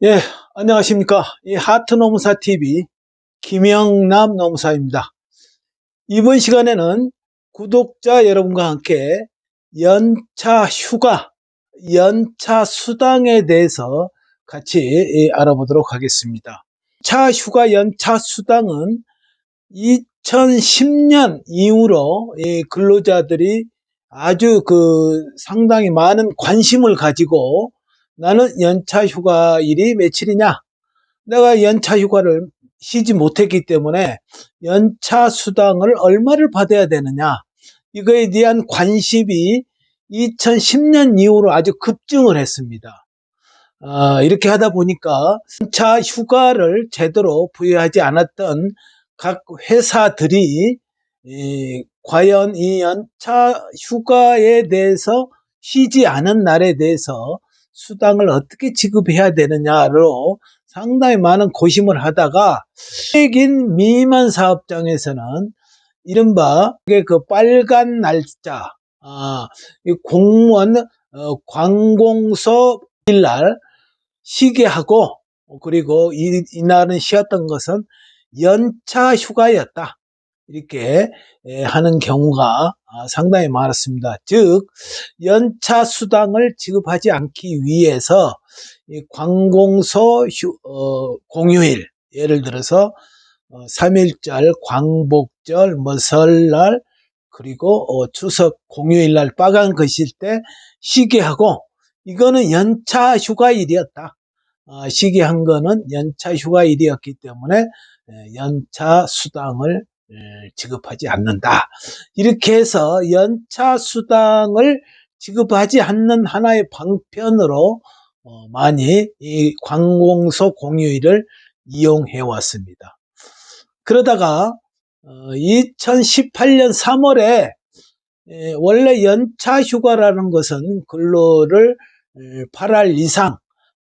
예, 안녕하십니까. 이 하트노무사TV 김영남 노무사입니다. 이번 시간에는 구독자 여러분과 함께 연차 휴가, 연차 수당에 대해서 같이 알아보도록 하겠습니다. 차 휴가 연차 수당은 2010년 이후로 근로자들이 아주 상당히 많은 관심을 가지고 나는 연차 휴가일이 며칠이냐? 내가 연차 휴가를 쉬지 못했기 때문에 연차 수당을 얼마를 받아야 되느냐? 이거에 대한 관심이 2010년 이후로 아주 급증을 했습니다. 이렇게 하다 보니까 연차 휴가를 제대로 부여하지 않았던 각 회사들이 과연 이 연차 휴가에 대해서 쉬지 않은 날에 대해서 수당을 어떻게 지급해야 되느냐로 상당히 많은 고심을 하다가 100인 미만 사업장에서는 이른바 그 빨간 날짜, 공무원 관공서 일날 쉬게 하고, 그리고 이날은 쉬었던 것은 연차 휴가였다. 이렇게 하는 경우가 상당히 많았습니다. 즉 연차 수당을 지급하지 않기 위해서 관공서 공휴일, 예를 들어서 3.1절, 광복절, 설날, 그리고 추석 공휴일날 빨간 것일 때 쉬게 하고, 이거는 연차 휴가일이었다. 쉬게 한 거는 연차 휴가일이었기 때문에 연차 수당을 지급하지 않는다. 이렇게 해서 연차 수당을 지급하지 않는 하나의 방편으로 많이 이 관공서 공휴일을 이용해 왔습니다. 그러다가 2018년 3월에 원래 연차 휴가라는 것은 근로를 8할 이상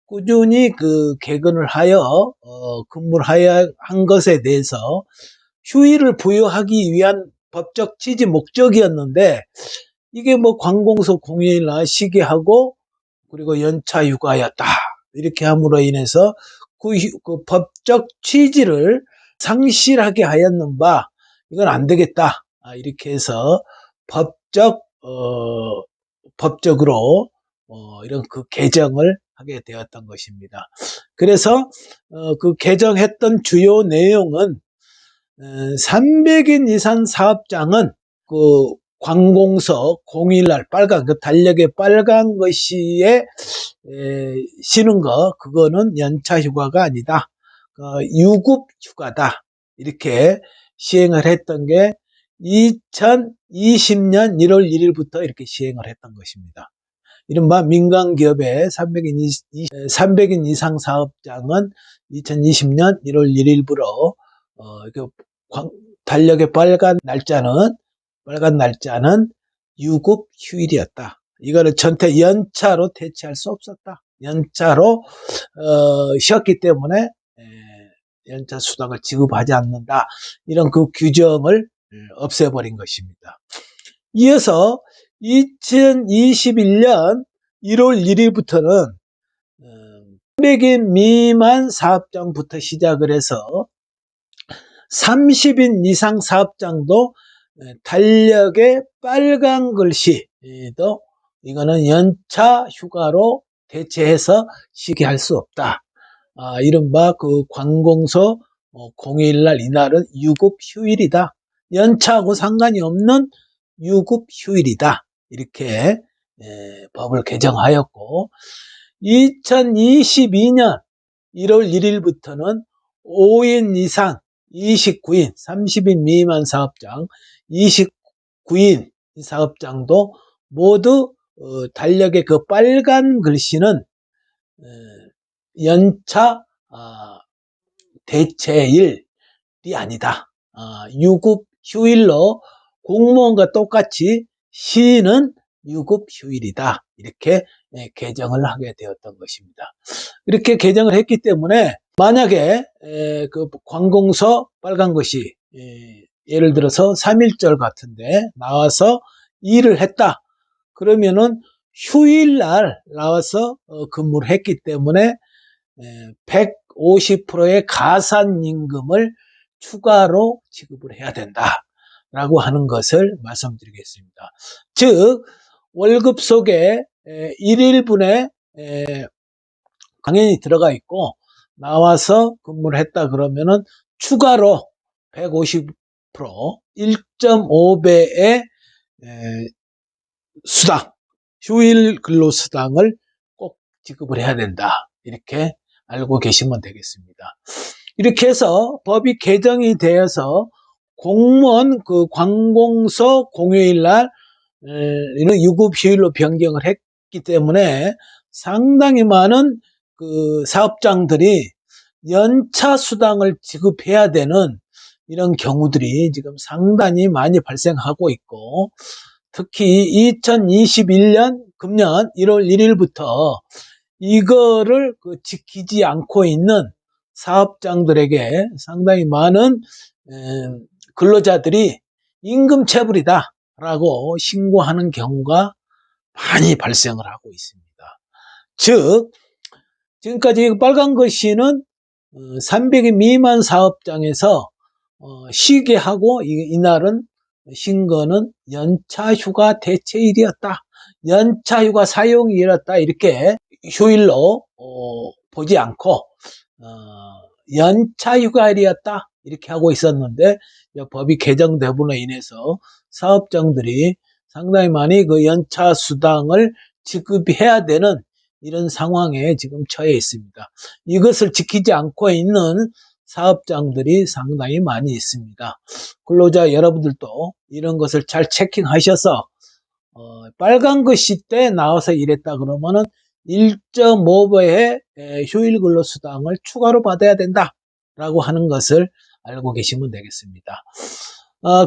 꾸준히 개근을 하여 근무를 하여 한 것에 대해서 휴일을 부여하기 위한 법적 취지 목적이었는데, 이게 관공서 공휴일날 쉬게 하고 그리고 연차 휴가였다. 이렇게 함으로 인해서 그 법적 취지를 상실하게 하였는바 이건 안 되겠다. 이렇게 해서 법적으로 이런 개정을 하게 되었던 것입니다. 그래서 개정했던 주요 내용은 300인 이상 사업장은 관공서 공휴일날 빨간 달력에 빨간 것이에 쉬는 거, 그거는 연차 휴가가 아니다. 유급 휴가다. 이렇게 시행을 했던 게 2020년 1월 1일부터 이렇게 시행을 했던 것입니다. 이른바 민간기업의 300인 이상 사업장은 2020년 1월 1일부로 달력의 빨간 날짜는 유급 휴일이었다. 이거를 전체 연차로 대체할 수 없었다. 연차로 쉬었기 때문에 연차 수당을 지급하지 않는다. 이런 규정을 없애버린 것입니다. 이어서 2021년 1월 1일부터는 300인 미만 사업장부터 시작을 해서 30인 이상 사업장도 달력에 빨간 글씨도 이거는 연차 휴가로 대체해서 쉬게 할 수 없다. 이른바 관공서 공휴일날 이날은 유급 휴일이다. 연차하고 상관이 없는 유급 휴일이다. 이렇게 법을 개정하였고, 2022년 1월 1일부터는 5인 이상 29인, 30인 미만 사업장, 29인 사업장도 모두 달력의 빨간 글씨는 연차 대체일이 아니다. 유급 휴일로 공무원과 똑같이 쉬는 유급 휴일이다. 이렇게 개정을 하게 되었던 것입니다. 이렇게 개정을 했기 때문에 만약에 관공서 빨간 것이 예를 들어서 3.1절 같은데 나와서 일을 했다. 그러면은 휴일날 나와서 근무를 했기 때문에 150%의 가산임금을 추가로 지급을 해야 된다라고 하는 것을 말씀드리겠습니다. 즉 월급 속에 1일분의 강연이 들어가 있고 나와서 근무를 했다 그러면은 추가로 150% 1.5배의 수당, 휴일 근로수당을 꼭 지급을 해야 된다. 이렇게 알고 계시면 되겠습니다. 이렇게 해서 법이 개정이 되어서 공무원 그 관공서 공휴일 날 이런 유급휴일로 변경을 했기 때문에 상당히 많은 그 사업장들이 연차 수당을 지급해야 되는 이런 경우들이 지금 상당히 많이 발생하고 있고 특히 2021년 금년 1월 1일부터 이거를 지키지 않고 있는 사업장들에게 상당히 많은 근로자들이 임금체불이다 라고 신고하는 경우가 많이 발생을 하고 있습니다. 즉 지금까지 빨간 글씨는 300인 미만 사업장에서 쉬게 하고 이날은 쉰 거는 연차휴가 대체일이었다. 연차휴가 사용일이었다. 이렇게 휴일로 보지 않고 연차휴가일이었다. 이렇게 하고 있었는데 법이 개정됨으로 인해서 사업장들이 상당히 많이 그 연차 수당을 지급해야 되는 이런 상황에 지금 처해 있습니다. 이것을 지키지 않고 있는 사업장들이 상당히 많이 있습니다. 근로자 여러분들도 이런 것을 잘 체킹하셔서 빨간 글씨 때 나와서 일했다 그러면은 1.5배의 휴일 근로수당을 추가로 받아야 된다라고 하는 것을 알고 계시면 되겠습니다.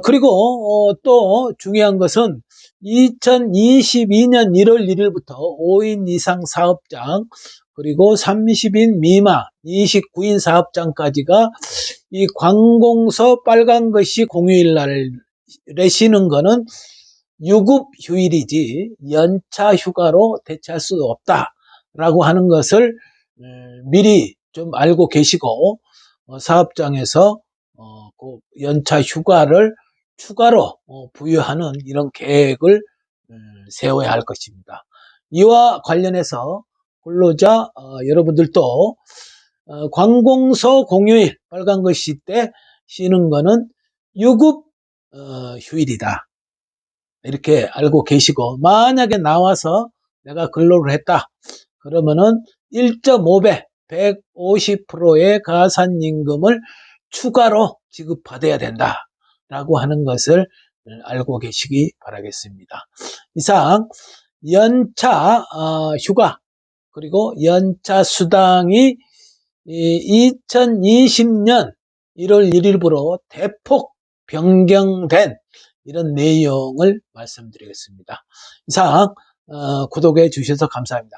그리고 또 중요한 것은 2022년 1월 1일부터 5인 이상 사업장 그리고 30인 미만 29인 사업장까지가 이 관공서 빨간 글씨 공휴일 날에 쉬는 거는 유급 휴일이지 연차 휴가로 대체할 수 없다라고 하는 것을 미리 좀 알고 계시고 사업장에서 그 연차 휴가를 추가로 부여하는 이런 계획을 세워야 할 것입니다. 이와 관련해서 근로자 여러분들도 관공서 공휴일 빨간 글씨 때 쉬는 거는 유급 휴일이다. 이렇게 알고 계시고 만약에 나와서 내가 근로를 했다 그러면은 1.5배 150%의 가산임금을 추가로 지급받아야 된다라고 하는 것을 알고 계시기 바라겠습니다. 이상 연차 휴가 그리고 연차 수당이 2020년 1월 1일부로 대폭 변경된 이런 내용을 말씀드리겠습니다. 이상 구독해 주셔서 감사합니다.